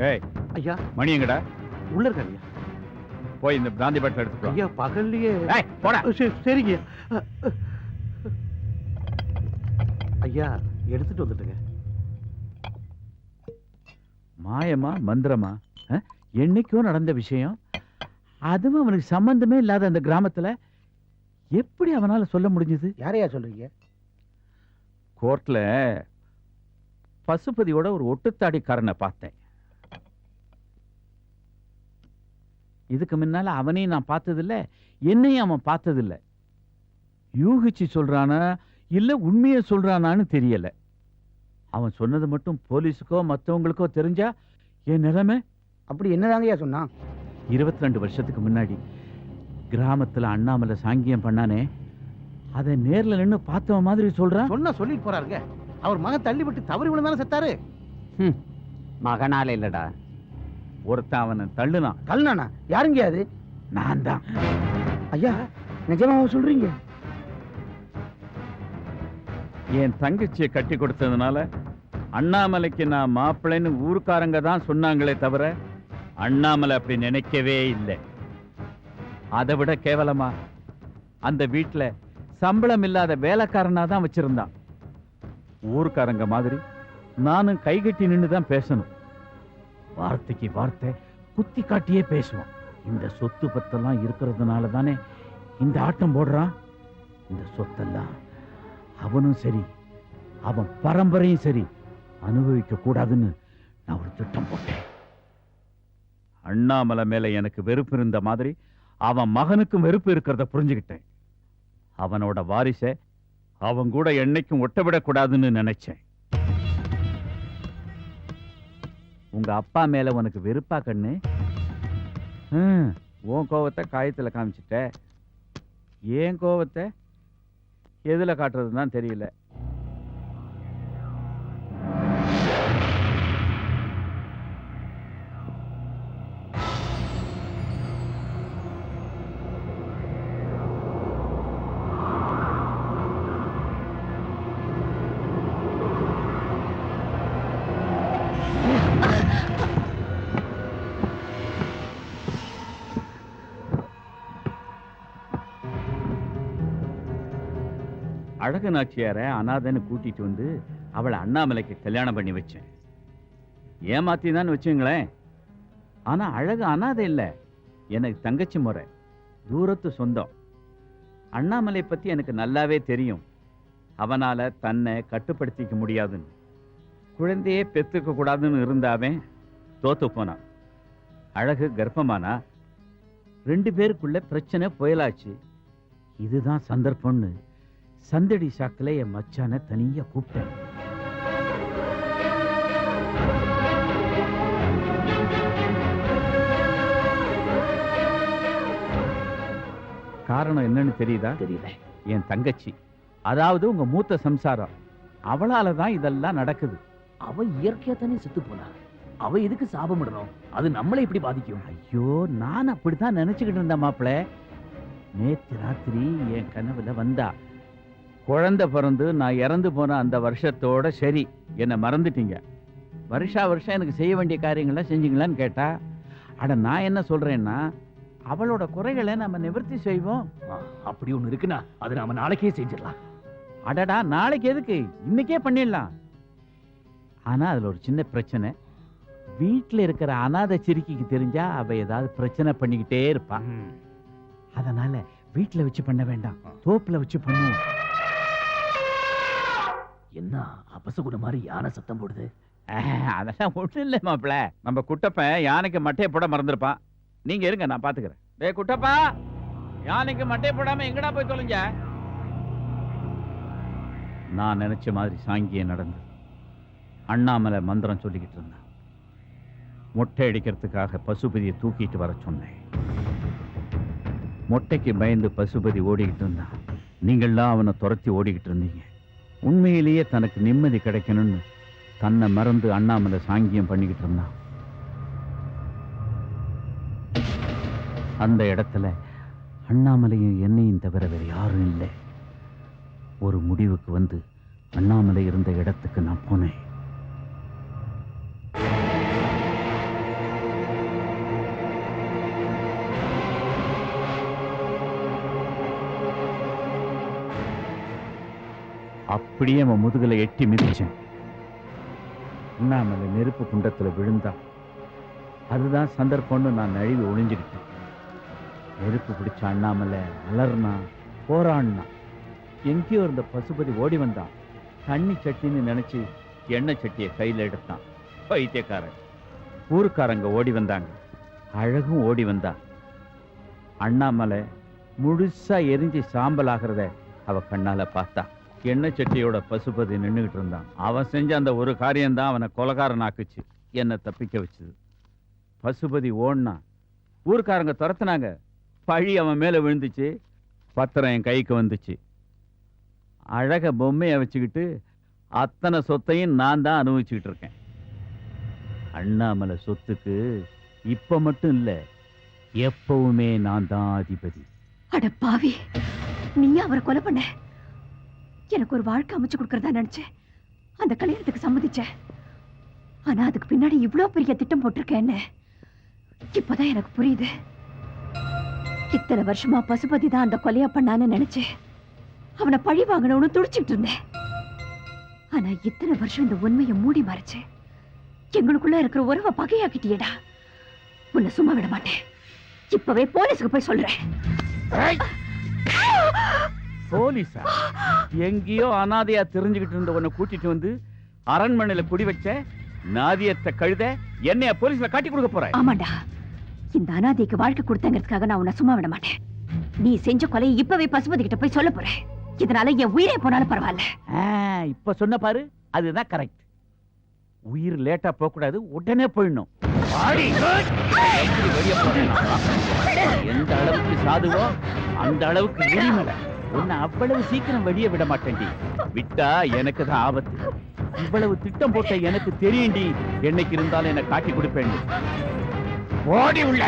ஏய் ஐயா மணி எங்கடா? உள்ள இருக்காரு ஐயா. போய் இந்த பிராந்தி பாட்டில் எடுத்துக்கோ. ஐயா பகல்லையே. போடா. சரிங்க ஐயா, எடுத்துட்டு வந்துட்டுங்க. மாயமா மந்திரமா? என்னைக்கும் நடந்த விஷயம், அதுவும் அவனுக்கு சம்பந்தமே இல்லாத அந்த கிராமத்துல எப்படி அவனால சொல்ல முடிஞ்சது? யாரையா சொல்றீங்க? கோர்ட்ல பசுபதியோட ஒரு ஒட்டுத்தாடிக்காரனை பார்த்தேன். இதுக்கு முன்னால அவனையும் நான் பார்த்ததில்ல, என்னையும் அவன் பார்த்ததில்ல. யூகிச்சு சொல்றானா இல்ல உண்மையை சொல்றானான்னு தெரியல. அவன் சொன்னது மட்டும் போலீஸுக்கோ மற்றவங்களுக்கோ தெரிஞ்சா என் நிலைமை. அப்படி என்னதாங்கய்யா சொன்னான்? 22 வருஷத்துக்கு முன்னாடி கிராமத்துல அண்ணாமலை சாங்கியம் பண்ணானே, அதை நேர்ல நின்னு பார்த்தவன் மாதிரி சொல்றான். சொன்னா சொல்லிட்டு போறாருங்க. அவர் மகன் தள்ளிவிட்டு தவறி விழுந்தானே செத்தாரு. மகனால இல்லடா, ஒருத்தன் அவனை தள்ளுனான். தள்ளுனானா? யாருங்க அது? நான் தான். ஐயா நிஜமாவா சொல்றீங்க? என் தங்கச்சியை கட்டி கொடுத்ததுனால அண்ணாமலைக்கு நான் மாப்பிள்ளைன்னு ஊருக்காரங்க தான் சொன்னாங்களே தவிர அண்ணாமலை அப்படி நினைக்கவே இல்லை. அதை விட கேவலமா அந்த வீட்டுல சம்பளம் இல்லாத வேலைக்காரனா தான் வச்சிருந்தான். ஊருக்காரங்க மாதிரி நானும் கைகட்டி நின்று தான் பேசணும். வார்த்தைக்கு வார்த்தை குத்தி காட்டியே பேசுவான். இந்த சொத்து பத்தெல்லாம் இருக்கிறதுனால தானே இந்த ஆட்டம் போடுறான். இந்த சொத்தெல்லாம் அவனும் சரி அவன் பரம்பரையும் சரி அனுபவிக்க கூடாதுன்னு நான் ஒரு திட்டம் போட்டேன். அண்ணாமலை மேல எனக்கு வெறுப்பு இருந்த மாதிரி அவன் மகனுக்கும் வெறுப்பு இருக்கிறத புரிஞ்சுக்கிட்டேன். அவனோட வாரிசை அவன் கூட என்னைக்கும் ஒட்டவிடக்கூடாதுன்னு நினைச்சேன். உங்க அப்பா மேல உனக்கு வெறுப்பா கண்ணு? உன் கோவத்தை காயத்துல காமிச்சிட்ட. ஏன் கோவத்தை எதுல காட்டுறதுன்னு தான் தெரியல. அழகு நாச்சியார அனாதைன்னு கூட்டிட்டு வந்து அவளை அண்ணாமலைக்கு கல்யாணம் பண்ணி வச்சேன். ஏமாத்தி தான் வச்சுங்களேன். ஆனா அழகு அனாதை இல்ல, எனக்கு தங்கச்சி முறை, தூரத்து சொந்தம். அண்ணாமலை பத்தி எனக்கு நல்லாவே தெரியும். அவனால தன்னை கட்டுப்படுத்திக்க முடியாதுன்னு, குழந்தையே பெத்துக்க கூடாதுன்னு இருந்தாவே தோத்து போனான். அழகு கர்ப்பமானா 2 பேருக்குள்ள பிரச்சனை புயலாச்சு. இதுதான் சந்தர்ப்பம்னு சந்தடி சாக்கில் என் மச்சான தனியா கூப்பிட்டேன். காரணம் என்னன்னு தெரியுதா? தெரியல. என் தங்கச்சி, அதாவது உங்க மூத்த சம்சாரம், அவளால தான் இதெல்லாம் நடக்குது. அவ இயற்கையா தானே செத்து போனா, அவ எதுக்கு சாபமிடணும்? அது நம்மளை எப்படி பாதிக்கும்? ஐயோ, நான் அப்படித்தான் நினைச்சுக்கிட்டு இருந்தேன் மாப்பிள்ள. நேத்து ராத்திரி என் கனவுல வந்தா. குழந்தை பிறந்து நான் இறந்து போன அந்த வருஷத்தோட சரி என்னை மறந்துட்டீங்க, வருஷா வருஷம் எனக்கு செய்ய வேண்டிய காரியங்கள்லாம் செஞ்சீங்களான்னு கேட்டா, அட நான் என்ன சொல்றேன்னா, அவளோட குறைகளை நம்ம நிவர்த்தி செய்வோம். அப்படி ஒண்ணு இருக்குன்னா அதை நாம நாளைக்கே செஞ்சிடலாம். அடடா, நாளைக்கு எதுக்கு, இன்னைக்கே பண்ணிடலாம். ஆனா அதுல ஒரு சின்ன பிரச்சனை. வீட்டுல இருக்கிற அனாதை சிறுக்கிக்கு தெரிஞ்சா அவ ஏதாவது பிரச்சனை பண்ணிக்கிட்டே இருப்பான். அதனால வீட்டுல வச்சு பண்ண வேண்டாம், தோப்புல வச்சு பண்ணுவோம். என்ன அபசகுண மாதிரி யானை சத்தம் போடுது? அதெல்லாம் ஒண்ணு இல்லை மாப்பிள்ள, நம்ம குட்டப்பன் யானைக்கு மட்டையை போட மறந்துருப்பான். நீங்க இருங்க, நான் பாத்துக்கிறேன். டேய் குட்டப்பா, யானைக்கு மட்டையை போடாம எங்கடா போய் தொலைஞ்ச? நான் நினைச்ச மாதிரி சாங்கியம் நடந்தது. அண்ணாமலை மந்திரம் சொல்லிக்கிட்டு இருந்தான். மொட்டை அடிக்கிறதுக்காக பசுபதியை தூக்கிட்டு வர சொன்னேன். மொட்டைக்கு பயந்து பசுபதி ஓடிக்கிட்டு இருந்தான். நீங்கள்லாம் அவனை துரத்தி ஓடிக்கிட்டு இருந்தீங்க. உண்மையிலேயே தனக்கு நிம்மதி கிடைக்கணும்னு தன்னை மறந்து அண்ணாமலை சாங்கியம் பண்ணிக்கிட்டு இருந்தான். அந்த இடத்துல அண்ணாமலையும் என்னையும் தவிர வேறு யாரும் இல்லை. ஒரு முடிவுக்கு வந்து அண்ணாமலை இருந்த இடத்துக்கு நான் போனேன். அப்படியே அவன் முதுகுல எட்டி மிதிச்சேன். அண்ணாமலை நெருப்பு குண்டத்துல விழுந்தான். அதுதான் சந்தர்ப்பம்னு நான் நழுவி ஒளிஞ்சுக்கிட்டேன். நெருப்பு பிடிச்ச அண்ணாமலை அலர்னா போராடினா. எங்கேயோ இருந்த பசுபதி ஓடி வந்தான். தண்ணி சட்டின்னு நினைச்சு எண்ணெய் சட்டியை கையில எடுத்தான். பைத்தியக்காரன். ஊருக்காரங்க ஓடி வந்தாங்க. அழகும் ஓடி வந்தா. அண்ணாமலை முழுசா எரிஞ்சு சாம்பல் ஆகிறத அவ கண்ணால பார்த்தா. எண்ணெய் சட்டியோட பசுபதி நின்றுகிட்டு இருந்தான். அவன் செஞ்ச அந்த ஒரு காரியம்தான் அவனை கொலகாரன் ஆக்குச்சு, என்னை தப்பிக்க வச்சுது. பசுபதி ஓடினா. ஊருக்காரங்க துரத்துனாங்க. பழி அவன் மேல விழுந்துச்சு. பத்திரம் என் கைக்கு வந்துச்சு. அழக பொம்மையை வச்சுக்கிட்டு அத்தனை சொத்தையும் நான் தான் அனுபவிச்சுக்கிட்டு இருக்கேன். அண்ணாமலை சொத்துக்கு இப்ப மட்டும் இல்ல, எப்பவுமே நான் தான் அதிபதி. அட பாவி, நீ அவரை கொலை பண்ண. எனக்கு ஒரு வாழ்க்கை அமைச்சு கொடுக்கறதா நினைச்சேன். அந்த கல்யாணத்துக்கு சம்மதிச்சேன். ஆனா அதுக்கு பின்னாடி இவ்வளவு பெரிய திட்டம் போட்டிருக்கேன்னு இப்பதான் எனக்கு புரியுது. இத்தனை வருஷமா பசுபதி தான் அந்த கொலையா பண்ணான்னு நினைச்சேன். அவனை பழி வாங்கணும்னு துடிச்சுட்டு இருந்தேன். ஆனா இத்தனை வருஷம் இந்த உண்மையை மூடி மறைச்சு எங்களுக்குள்ள இருக்கிற உறவை பகையாக்கிட்டியடா. உன்னை சும்மா விட மாட்டேன். இப்பவே போலீஸுக்கு போய் சொல்றேன். போலீஸா? எங்கேயோ அனாதையா தெரிஞ்சுக்கிட்டு இருந்த உன்னை கூட்டிட்டு வந்து அரண்மனையில குடி வச்ச நாதியத்தை கழுத என்னைய போலீஸ்ல காட்டி கொடுக்க போற? ஆமாண்டா, இந்த அனாதைக்கு வாழ்க்கை கொடுத்தங்கிறதுக்காக நான் உன்னை சும்மா விட மாட்டேன். நீ செஞ்ச கொலையை இப்பவே பசுபதி கிட்ட போய் சொல்ல போறேன். இதனால என் உயிரே போனாலும் பரவாயில்ல. இப்ப சொன்ன பாரு, அதுதான் கரெக்ட். உயிர் லேட்டா போக கூடாது, உடனே போயிடணும். எந்த அளவுக்கு சாதுவோ அந்த அளவுக்கு எரிமலை. உன்னை அவ்வளவு சீக்கிரம் வெளியே விட மாட்டேன்டி. விட்டா எனக்கு தான் ஆபத்து. இவ்வளவு திட்டம் போட்ட எனக்கு தெரியும்டி. என்னைக்கு இருந்தாலும் என்ன காட்டி கொடுப்பேன். ஓடி உள்ள.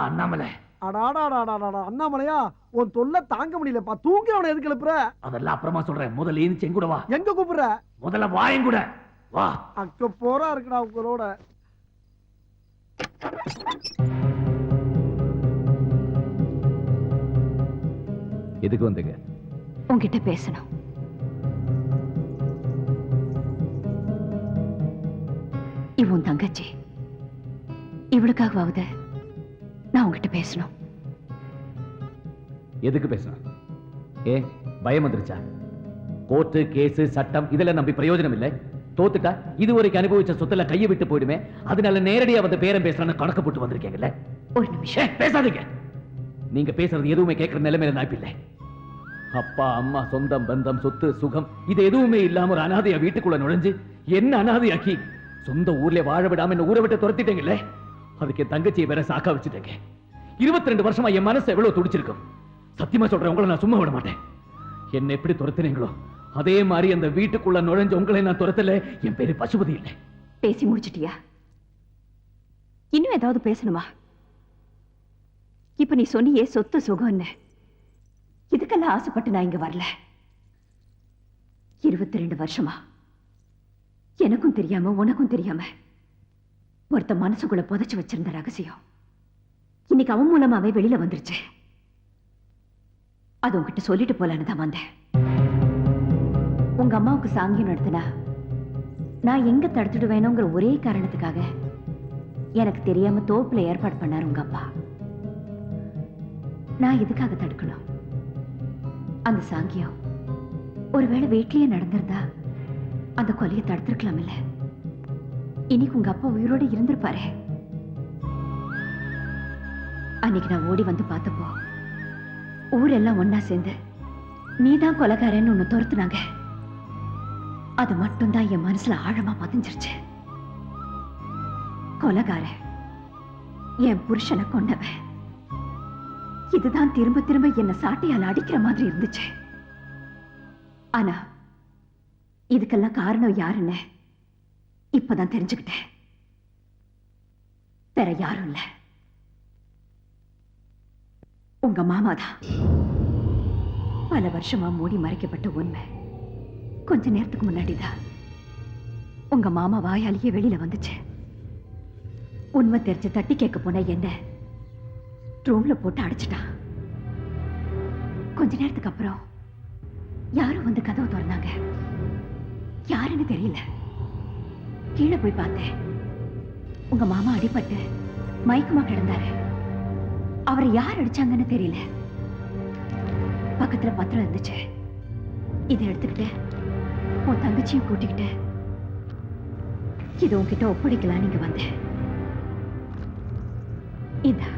அண்ணாமலை. அண்ணாமலையா, உன் தொல்லை தாங்க முடியலப்பா. தூங்கிறவனை எதுக்கு எழுப்புற? அதெல்லாம் அப்புறமா சொல்றேன். முதல்ல ஏஞ்சி எங்கூட வா. எங்க கூப்பிடுற? முதல்ல வாயங்கூட வா. அக்க போறா இருக்குடா உங்களோட. எதுக்கு வந்தீங்க? உன்கிட்ட பேசணும். இவன் தங்கச்சி. இவளுக்காகவாவது நான் உங்ககிட்ட பேசணும். எதுக்கு பேசணும்? பயம் வந்துருச்சா? கோர்ட்டு, கேஸ், சட்டம் இதெல்லாம் நம்பி பிரயோஜனம் இல்லை. தோத்துட்டா இதுவரைக்கும் அனுபவிச்ச சொத்துல கையை விட்டு போயிடுமே. அதனால நேரடியா வந்து பேரம் பேசுறான்னு கணக்கு போட்டு வந்திருக்கீங்கல்ல. ஒரு நிமிஷம் பேசாதீங்க. நீங்க பேசுறது எதுவுமே கேட்கிற நிலைமையில நான் இல்லை. அப்பா அம்மா சொந்தம் பந்தம் சொத்து சுகம் இது எதுவுமே இல்லாம ஒரு அனாதையா வீட்டுக்குள்ள நுழைஞ்சு என்ன அனாதையாக்கி சொந்த ஊர்ல வாழ விடாம என்ன ஊரை விட்டு துரத்திட்டீங்கல்ல, அதுக்கு என் தங்கச்சியை வேற சாக்கா வச்சுட்டேங்க. 22 வருஷமா என் மனசு எவ்வளவு துடிச்சிருக்கும். சத்தியமா சொல்றேன், உங்களை நான் சும்மா விட மாட்டேன். என்ன எப்படி துரத்தினீங்களோ அதே மாதிரி அந்த வீட்டுக்குள்ள நுழைஞ்ச உங்களை நான் துரத்தல. என் பேரு பசுபதி இல்லை. பேசி முடிச்சிட்டியா? இன்னும் ஏதாவது பேசணுமா? இப்ப நீ சொன்னியே சொத்து சுகம்னு, இதுக்கெல்லாம் ஆசைப்பட்டு நான் இங்க வரல. 22 வருஷமா எனக்கும் தெரியாம உனக்கும் தெரியாம ஒருத்த மனசுக்குள்ள புதைச்சு வச்சிருந்த ரகசியம் இன்னைக்கு அவன் மூலமாவே வெளியில வந்துருச்சு. அது உங்ககிட்ட சொல்லிட்டு போலான்னு தான் வந்தேன். உங்க அம்மாவுக்கு சாங்கியம் நடத்தினா நான் எங்க தடுத்துடுவேணுங்கிற ஒரே காரணத்துக்காக எனக்கு தெரியாம தோப்புல ஏற்பாடு பண்ணாரு உங்க அப்பா. நான் இதுக்காக தடுக்கணும். அந்த சாங்கியம் ஒருவேளை வீட்லயே நடந்திருந்தா அந்த கொலையை தடுத்திருக்கலாம் இல்ல. இன்னைக்கு உங்க அப்பா உயிரோட இருந்திருப்பாரு. அன்னைக்கு நான் ஓடி வந்து பார்த்தப்போ ஊரெல்லாம் ஒன்னா சேர்ந்து நீதான் கொலைகாரன்னு ஒண்ணு துரத்துனாங்க. அது மட்டும்தான் என் மனசுல ஆழமா பதிஞ்சிருச்சு. கொலைகார என் புருஷனை கொண்டவன். இதுதான் திரும்ப திரும்ப என்ன சாட்டையால் அடிக்கிற மாதிரி இருந்துச்சு. ஆனா இதுக்கெல்லாம் காரணம் யாருன்னு இப்பதான் தெரிஞ்சுக்கிட்டேன். வேற யாரும் இல்ல, உங்க மாமாதான். பல வருஷமா மூடி மறைக்கப்பட்ட உண்மை கொஞ்ச நேரத்துக்கு முன்னாடிதான் உங்க மாமா வாயாலேயே வெளியில வந்துச்சு. உண்மை தெரிஞ்சு தட்டி கேட்க போன என்ன ரூம்ல போட்டு அடைச்சிட்டான். கொஞ்ச நேரத்துக்கு அப்புறம் யாரும் வந்து கதவை திறந்தாங்க. யாருன்னு தெரியல. கீழே போய் பார்த்தேன். உங்க மாமா அடிபட்டு மயக்கமா கிடந்தாரு. அவரை யார் அடிச்சாங்கன்னு தெரியல. பக்கத்துல பத்திரம் இருந்துச்சு. இதை எடுத்துக்கிட்டு உன் தங்கச்சியும் கூட்டிக்கிட்டு இது உன்கிட்ட ஒப்படைக்கலாம் நீங்க வந்தேன். இதா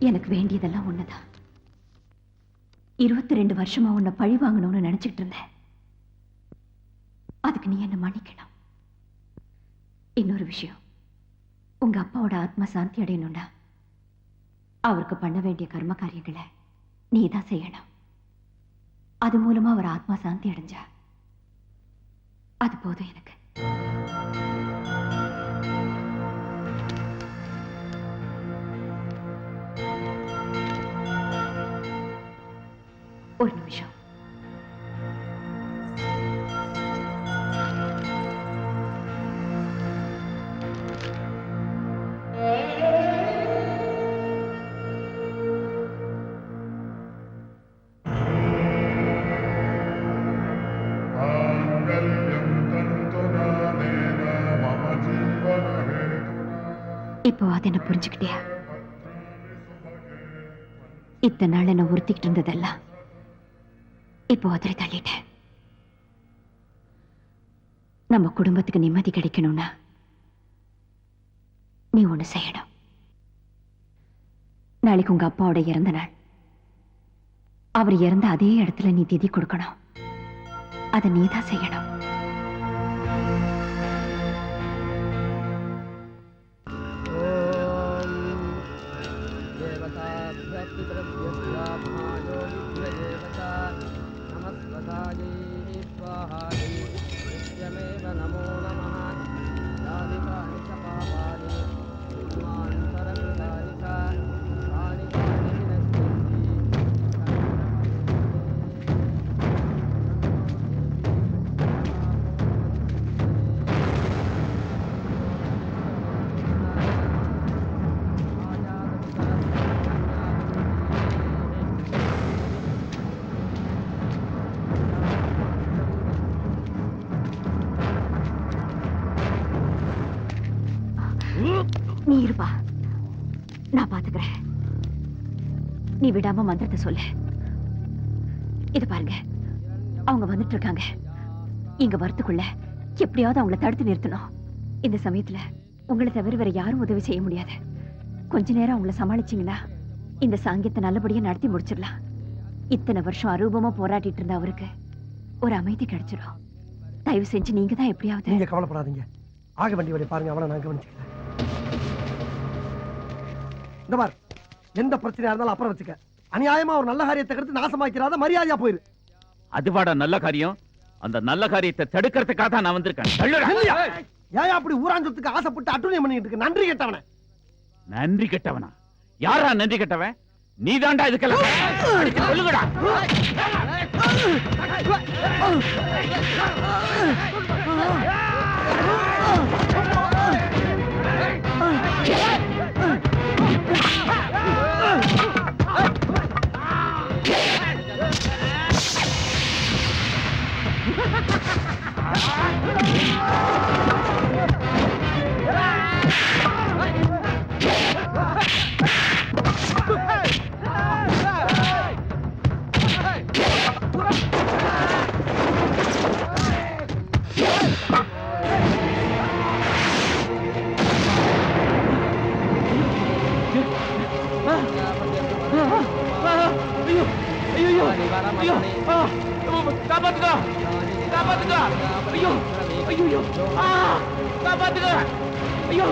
எனக்கு வேண்டியதெல்லாம் ஒண்ணுதான். 22 வருஷமா உன்னை பழி வாங்கணும்னு நினைச்சிட்டு இருந்தேன். அதுக்கு நீ என்ன மன்னிக்கணும். இன்னொரு விஷயம், உங்க அப்பாவோட ஆத்மா சாந்தி அடையணும்னா அவருக்கு பண்ண வேண்டிய கர்ம காரியங்களை நீ தான் செய்யணும். அது மூலமா அவர் ஆத்மா சாந்தி அடைஞ்சா அது போதும் எனக்கு. ஒரு நிமிஷம். இப்போ அதை என்ன புரிஞ்சுக்கிட்டியா? இத்தனை நாள் என்ன உறுத்திக்கிட்டு இருந்ததெல்லாம் இப்போ அதிரை தள்ளிட்டேன். நம்ம குடும்பத்துக்கு நிம்மதி கிடைக்கணும்னா நீ ஒண்ணு செய்யணும். நாளைக்கு உங்க அப்பாவோட இறந்த நாள். அவர் இறந்த அதே இடத்துல நீ திதி கொடுக்கணும். அதை நீதான் செய்யணும். நீ இருப்பா, நான் பாத்துக்கிறேன். நீ விடாம மந்திரத்தை சொல்லு. இது பாருங்க, அவங்க வந்துட்டு இருக்காங்க. இங்க வரத்துக்குள்ள எப்படியாவது அவங்கள தடுத்து நிறுத்தணும். இந்த சமயத்துல உங்களை தவிர வேற யாரும் உதவி செய்ய முடியாது. கொஞ்ச நேரம் அவங்கள சமாளிச்சீங்கன்னா இந்த சாங்கியத்தை நல்லபடியா நடத்தி முடிச்சிடலாம். இத்தனை வருஷம் அரூபமா போராடிட்டு இருந்த அவருக்கு ஒரு அமைதி கிடைச்சிடும். தயவு செஞ்சு நீங்க தான் எப்படியாவது. நீங்க கவலைப்படாதீங்க, ஆக வேண்டிய வழி பாருங்க, அவனை நான் கவனிச்சுக்கிறேன். இந்த மாதிரி எந்த பிரச்சனையா இருந்தாலும் அப்புறம் வச்சுக்க. அநியாயமா ஒரு நல்ல காரியத்தை கருத்து நாசமாக்கிறாத, மரியாதையா போயிரு. அதுவாடா நல்ல காரியம். அந்த நல்ல காரியத்தை தடுக்கிறதுக்காக தான் நான் வந்திருக்கேன். ஏன் அப்படி ஊராஞ்சத்துக்கு ஆசைப்பட்டு அட்டுணியம் பண்ணிட்டு இருக்க? நன்றி கெட்டவன. நன்றி கெட்டவனா? யாரா நன்றி கெட்டவன்? நீதான்டா இதுக்கெல்லாம் சொல்லுங்கடா. காப்பாத்துக்கா, காப்பாத்துக்கா. ஐயோ ஐயோ, காப்பாத்துக்கா. ஐயோ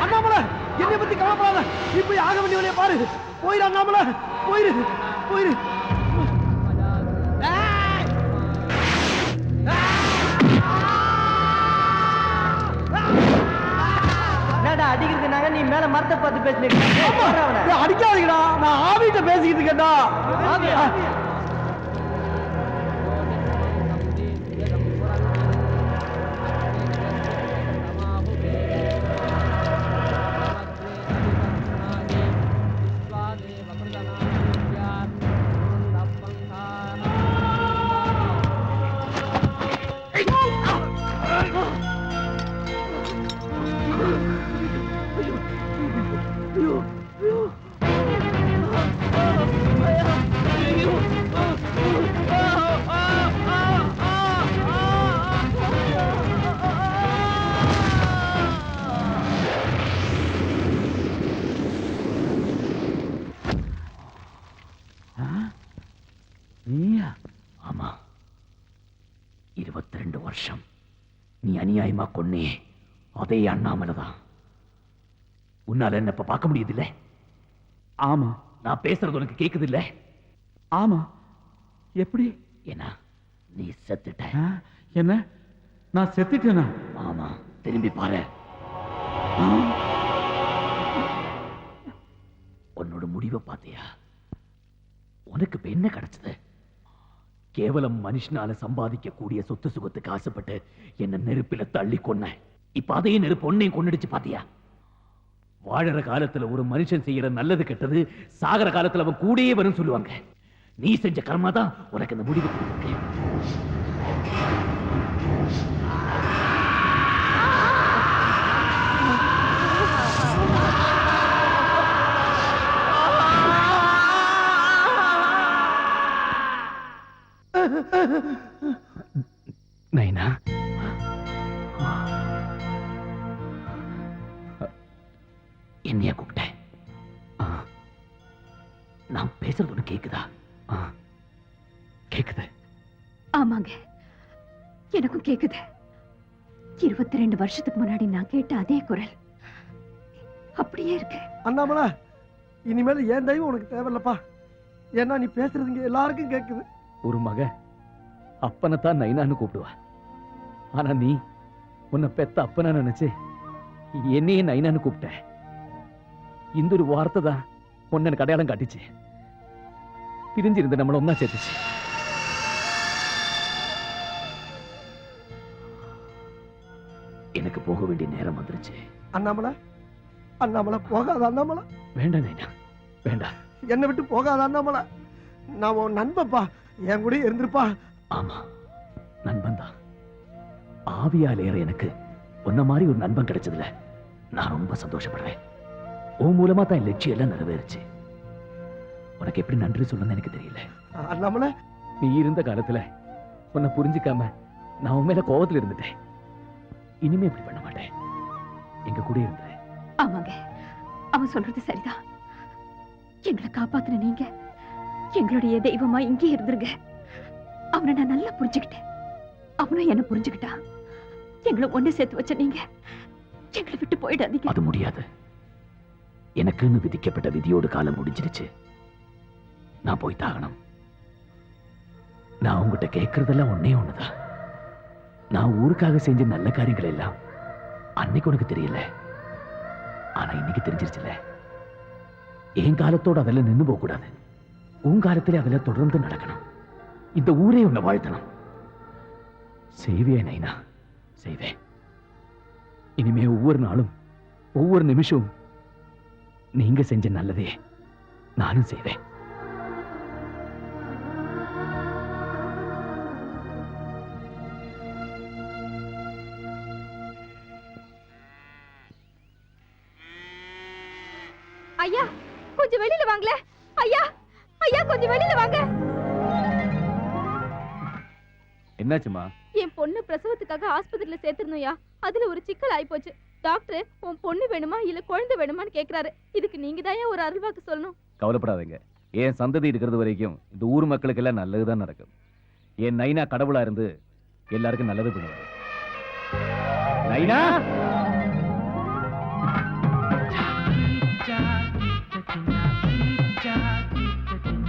அண்ணாமலை, என்னை பத்தி கவலைப்படாத. நீ போய் ஆக வேண்டிய வழியை பாரு. போயிரு அண்ணாமலை, போயிரு போயிரு. அடிக்கிறதுனாங்க நீ மேல மரத்தை பார்த்து பேசினீங்க. அடிக்காதீங்கடா, நான் ஆவிட்ட பேசிக்கிட்டு இருக்கேன்டா. ஆமா, 22 வருஷம் நீ அநியாயமா கொன்னே அதே அண்ணாமலைதான். உன்னால என்ன இப்ப பார்க்க முடியுது இல்ல? ஆமா. நான் பேசுறது உனக்கு கேக்குது இல்ல? ஆமா. எப்படி? ஏன்னா நீ செத்துட்ட. என்ன, நான் செத்துட்டேனா? ஆமா, திரும்பி பாரு. உன்னோட முடிவை பார்த்தியா? உனக்கு இப்ப என்ன கிடைச்சது? கேவலம் மனுஷனால சம்பாதிக்க கூடிய சொத்து சுகத்துக்கு ஆசைப்பட்டு என்ன நெருப்பில தள்ளி கொன்ன. இப்ப அதே நெருப்பு ஒன்னையும் கொன்னுடுச்சு பாத்தியா? வாழற காலத்துல ஒரு மனுஷன் செய்யற நல்லது கெட்டது சாகர காலத்துல அவன் கூடயே வரும் சொல்லுவாங்க. நீ செஞ்ச கர்மா தான் உனக்கு இந்த முடிவு கொடுத்திருக்கு. நைனா, என்னையா கூப்பிட்டேன்? நான் பேசுறது ஒண்ணு கேக்குதா? கேக்குது. ஆமாங்க, எனக்கும் கேக்குது. 22 வருஷத்துக்கு முன்னாடி நான் கேட்ட அதே குரல் அப்படியே இருக்கு. அண்ணாமலை, இனிமேல் என் தெய்வம் உனக்கு தேவையில்லப்பா. ஏன்னா நீ பேசுறது இங்க எல்லாருக்கும் கேக்குது. ஒரு மக அப்பனைத்தான் நைனான்னு கூப்பிடுவா. ஆனா நீ உன்னை பெத்த அப்பனா நினைச்சு என்னையே நைனான்னு கூப்பிட்ட. இந்த ஒரு வார்த்தை தான் உன்னை எனக்கு அடையாளம் காட்டிச்சு. பிரிஞ்சிருந்த நம்மள ஒன்னா சேர்த்துச்சு. எனக்கு போக வேண்டிய நேரம் வந்துருச்சு. அண்ணாமலை, அண்ணாமலை போகாத அண்ணாமலை. வேண்டாம் நைனா, வேண்டாம். என்னை விட்டு போகாத அண்ணாமலை. நான் உன் நண்பப்பா, என் கூட இருந்திருப்பா. ஆமா, நண்பன் தான். ஆவியாலேற எனக்கு உன்ன மாதிரி ஒரு நண்பன் கிடைச்சதுல நான் ரொம்ப சந்தோஷப்படுறேன். உன் மூலமா தான் என் லட்சியம் எல்லாம் நிறைவேறுச்சு. உனக்கு எப்படி நன்றி சொல்லணும்னு எனக்கு தெரியல. அண்ணாமலை, நீ இருந்த காலத்துல உன்னை புரிஞ்சுக்காம நான் உன் மேல கோவத்துல இருந்துட்டேன். இனிமே இப்படி பண்ண மாட்டேன். எங்க கூட இருந்துரு. ஆமாங்க, அவன் சொல்றது சரிதான். எங்களை காப்பாத்துன நீங்க எங்களுடைய தெய்வமா இங்கே இருந்துருங்க. அவனை நான் நல்லா புரிஞ்சுக்கிட்டேன், அவனும் என்ன புரிஞ்சுக்கிட்டான். எங்களை ஒண்ணு சேர்த்து வச்ச நீங்க எங்களை விட்டு போயிடாதீங்க. அது முடியாது. எனக்குன்னு விதிக்கப்பட்ட விதியோடு காலம் முடிஞ்சிருச்சு. நான் போய் தாகணும். நான் உங்ககிட்ட கேட்கறதெல்லாம் ஒன்னே ஒண்ணுதான். நான் ஊருக்காக செஞ்ச நல்ல காரியங்கள் எல்லாம் அன்னைக்கு உனக்கு தெரியல, ஆனா இன்னைக்கு தெரிஞ்சிருச்சுல. என் காலத்தோட அதெல்லாம் நின்னு போக கூடாது. உன் காலத்திலே அதெல்லாம் தொடர்ந்து நடக்கணும். இந்த ஊரே உன்னை வாழ்த்தணும். செய்வே நைனா, செய்வேன். இனிமே ஒவ்வொரு நாளும் ஒவ்வொரு நிமிஷம் நீங்க செஞ்ச நல்லதே நானும் செய்வேன். ஐயா, கொஞ்சம் வெளியில வாங்களே. ஐயா, ஐயா, கொஞ்சம் வெளியில வாங்க. என்னாச்சுமா? என் பொண்ணு பிரசவத்துக்காக ஆஸ்பத்திரியில சேர்த்திருந்தோம்யா. அதுல ஒரு சிக்கல் ஆயிப்போச்சு. டாக்டர் உன் பொண்ணு வேணுமா இல்ல குழந்தை வேணுமான்னு கேக்குறாரு. இதுக்கு நீங்க தான் ஒரு அருள்வாக்கு சொல்லணும். கவலைப்படாதீங்க. என் சந்ததி இருக்கிறது வரைக்கும் இந்த ஊர் மக்களுக்கு எல்லாம் நல்லதுதான் நடக்கும். என் நைனா கடவுளா இருந்து எல்லாருக்கும் நல்லது பண்ணுவாரு. நைனா!